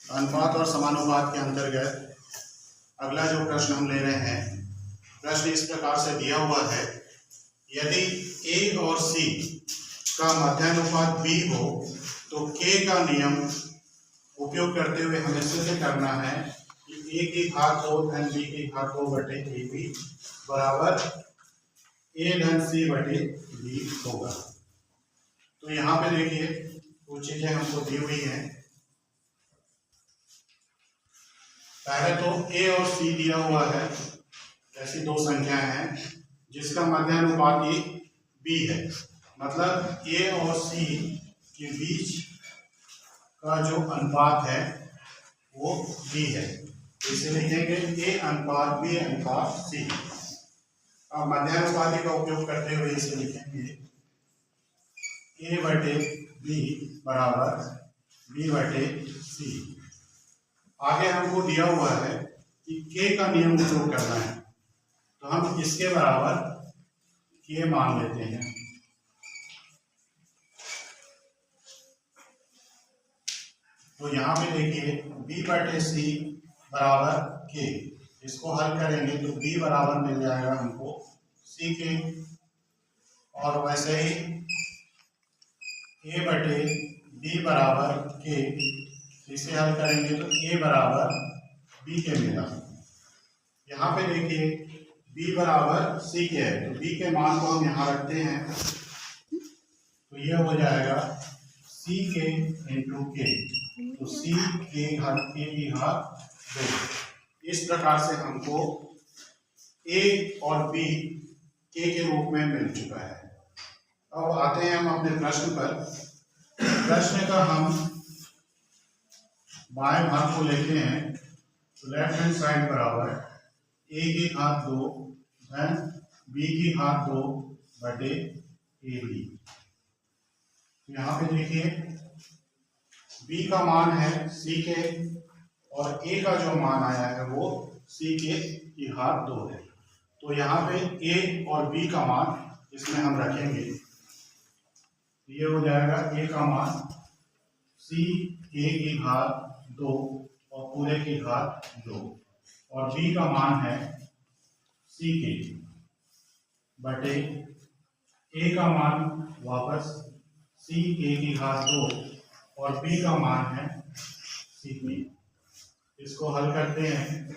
अनुपात और समानुपात के अंतर्गत अगला जो प्रश्न हम ले रहे हैं, प्रश्न इस प्रकार से दिया हुआ है। यदि ए और सी का मध्यानुपात बी हो तो के का नियम उपयोग करते हुए हमें सिद्ध करना है कि ए की घात 2 धन बी की घात 2 बटे ए बी बराबर ए धन सी बटे बी होगा। तो यहाँ पे देखिए कुछ चीजें हमको दी हुई हैं। पहले तो ए और सी दिया हुआ है, ऐसी दो संख्याएं हैं जिसका मध्यानुपात बी है, मतलब ए और सी के बीच का जो अनुपात है वो बी है। इसे लिखेंगे ए अनुपात बी अनुपात सी। अब मध्यानुपाती का उपयोग करते हुए इसे लिखेंगे ए बटे बी बराबर बी बटे सी। आगे हमको दिया हुआ है कि के का नियम उपयोग करना है, तो हम इसके बराबर के मान लेते हैं। तो यहाँ पे देखिए b बटे सी बराबर के, इसको हल करेंगे तो b बराबर मिल जाएगा हमको सी के, और वैसे ही a बटे b बराबर के, इसे हल करेंगे तो a बराबर b के मिला। यहाँ पे देखिए b बराबर c के है, तो b के मान को हम यहाँ रखते हैं, तो यह हो जाएगा c के इंटू के, तो c के घात के की घात 2। इस प्रकार से हमको a और b के रूप में मिल चुका है। अब आते हैं हम अपने प्रश्न पर। प्रश्न का हम बाएं भाग को लेते हैं, तो लेफ्ट हैंड साइड बराबर a की घात 2 धन b की घात 2 बटे ए बी। यहाँ पे देखिए b का मान है c के, और a का जो मान आया है वो c के की घात 2 है। तो यहाँ पे a और b का मान इसमें हम रखेंगे, ये हो जाएगा a का मान c के की घात 2 और पूरे की घात 2, और b का मान है c के बटे a का मान वापस c के की घात 2 और b का मान है c के। इसको हल करते हैं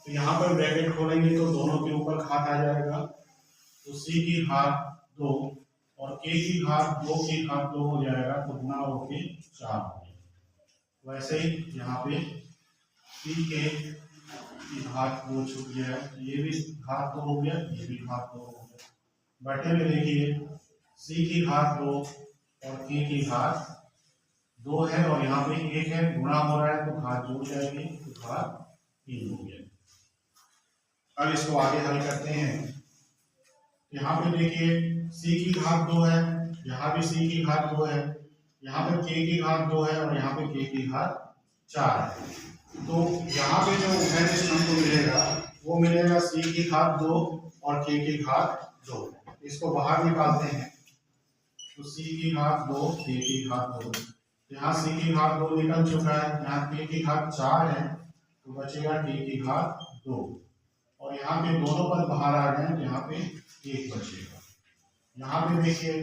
तो यहाँ पर ब्रैकेट खोलेंगे तो दोनों के ऊपर घात आ जाएगा, तो c की घात 2 और k की घात 2 की घात 2 हो जाएगा, तो गुणा होके 4 हो गया। वैसे ही यहाँ पे c के की घात 2 छूट गया, ये भी घात 2 हो गया, ये भी घात 2 हो गया। बटे में देखिए c की घात 2 और k की घात 2 है, और यहाँ पे 1 है, गुणा हो रहा है तो घात जुड़ जाएगी, तो घात 3 हो गया। अब इसको आगे हल करते हैं। यहाँ पे देखिए c की घात 2 है, यहाँ भी c की घात 2 है, यहाँ पे k की घात 2 है, और यहाँ पे k की घात 4 है। तो यहाँ पे जो उभयनिष्ठ हमको मिलेगा वो मिलेगा c की घात 2 और k की घात 2। इसको बाहर निकालते हैं तो c की घात 2 k की घात 2, यहाँ c की घात 2 निकल चुका है, यहाँ k की घात 4 है, तो बचेगा k की घात 2, और यहाँ पे दोनों पर बाहर आ गए, यहाँ पे 1 बचेगा। यहाँ पे देखिए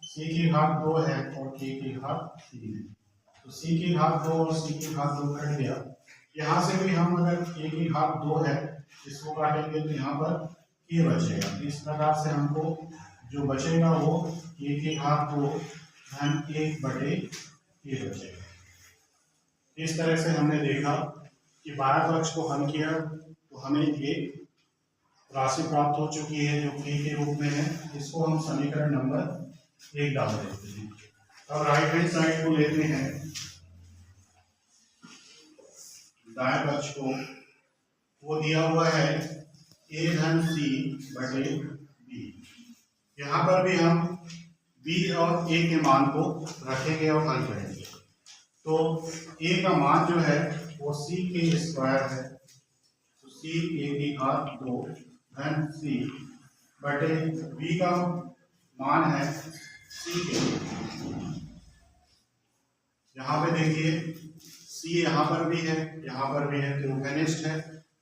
c की घात 2 है और k की घात 3 है, तो c की घात 2 और c की घात 2 कट गया। यहाँ से भी हम अगर k की घात 2 है इसको काटेंगे तो यहाँ पर k बचेगा। इस प्रकार से हमको जो बचेगा वो k की घात 2 धन 1 बटे k बचेगा। इस तरह से हमने देखा कि बाह्य पक्ष को हल किया तो हमें एक राशि प्राप्त हो चुकी है जो k के रूप में है। इसको हम समीकरण नंबर 1 डाल देते हैं। अब राइट हैंड साइड को लेते हैं, दाएं पक्ष को, वो दिया हुआ है a धन c बटे b। यहाँ पर भी हम b और a के मान को रखेंगे और हल करेंगे। तो a का मान जो है वो c के स्क्वायर है, तो c a की घात 2 धन c बटे b का मान है c के। यहाँ पे देखिए सी यहाँ पर भी है, यहाँ पर भी है, तो कनिष्ठ है,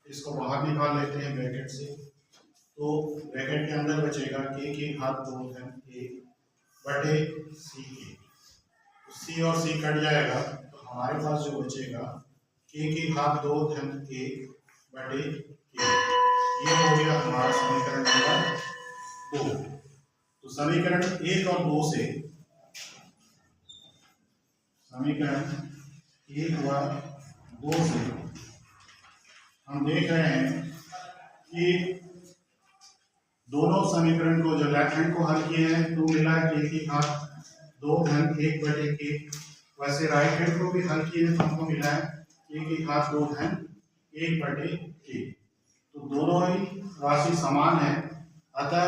इसको बाहर निकाल लेते हैं ब्रैकेट से। तो ब्रैकेट के अंदर बचेगा के घात 2 धन 1 बटे सी के। तो सी और सी कट जाएगा, तो हमारे पास जो बचेगा के घात 2 धन 1 बटे के। ये हो गया हमारा समीकरण नंबर 2। तो समीकरण 1 और 2 से, समीकरण 1 व 2 से हम देख रहे हैं कि दोनों समीकरण को, जो लेफ्ट हैंड को हल किए हैं, 2 मिला है के घात 2 धन 1 बटे के। वैसे राइट हैंड को भी हल किए हैं तो हमको मिला है के घात 2 धन 1 बटे के। तो दोनों ही राशि समान है, अतः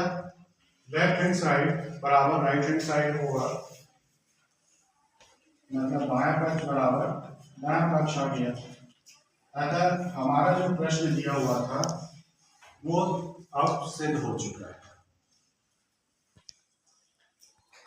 लेफ्ट हैंड साइड बराबर राइट हैंड साइड होगा, मतलब बायां पक्ष बराबर दायां पक्ष आ गया। अतः हमारा जो प्रश्न दिया हुआ था वो अब सिद्ध हो चुका है।